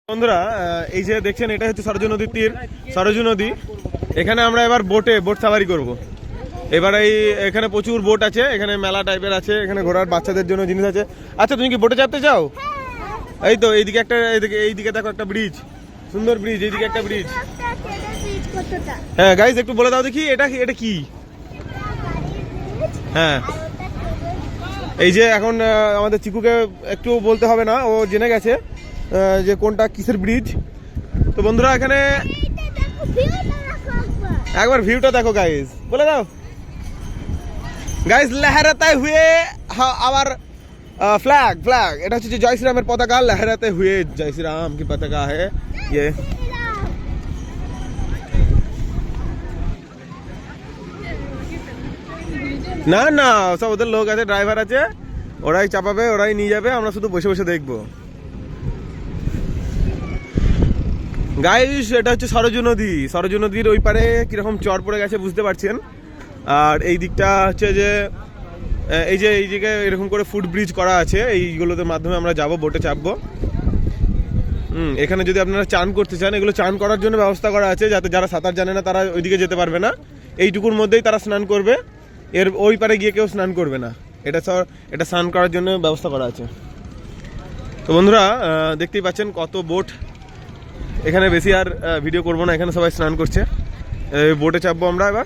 বন্ধুরা এই যে দেখছেন এটা হচ্ছে সরজু নদীর তীর, সরজু নদী। এখানে আমরা এবার বোট সাফারি করব। এবার এখানে প্রচুর বোট আছে, এখানে মেলা টাইপের আছে, এখানে ঘোরার বাচ্চাদের জন্য জিনিস আছে। আচ্ছা তুমি কি বোটে চাপতে চাও? এই তো এইদিকে একটা, এইদিকে দেখো একটা ব্রিজ, সুন্দর ব্রিজ, এইদিকে একটা ব্রিজ। হ্যাঁ গাইজ একটু বলে দাও দেখি এটা কি? হ্যাঁ এই যে এখন আমাদের চিকুকে একটু বলতে হবে না, ও জেনে গেছে যে কোনটা কিসের ব্রিজ। তো বন্ধুরা এখানে একবার ভিউটা দেখো গাইজ, বলে দাও গাইজ। লহরাতে হুয়ে আওয়ার ফ্ল্যাগ, এটা হচ্ছে জয় শ্রীরামের পতাকা। লহরাতে হুয়ে জয় শ্রীরাম কি পতাকা হ্যাঁ ইয়ে। না না সব ওদের লোক আছে, ড্রাইভার আছে, ওরাই চাপাবে, ওরাই নিয়ে যাবে, আমরা শুধু বসে বসে দেখবো। গাইস এটা হচ্ছে সরজু নদী, সরজু নদীর ওই পারে কিরকম চর পড়ে গেছে বুঝতে পারছেন। আর এই দিকটা হচ্ছে যে এই দিকে এরকম করে ফুট ব্রিজ করা আছে, এইগুলোতে মাধ্যমে আমরা যাব, বোটে চাপবো। এখানে যদি আপনারা চান করতে চান, এগুলো চান করার জন্য ব্যবস্থা করা আছে, যাতে যারা সাঁতার জানে না তারা ওইদিকে যেতে পারবে না, এইটুকুর মধ্যেই তারা স্নান করবে, এর ওই পারে গিয়ে কেউ স্নান করবে না। এটা স্নান করার জন্য ব্যবস্থা করা আছে। তো বন্ধুরা দেখতেই পাচ্ছেন কত বোট এখানে। বেশি আর ভিডিও করবো না, এখানে সবাই স্নান করছে, বোটে চাপবো আমরা এবার।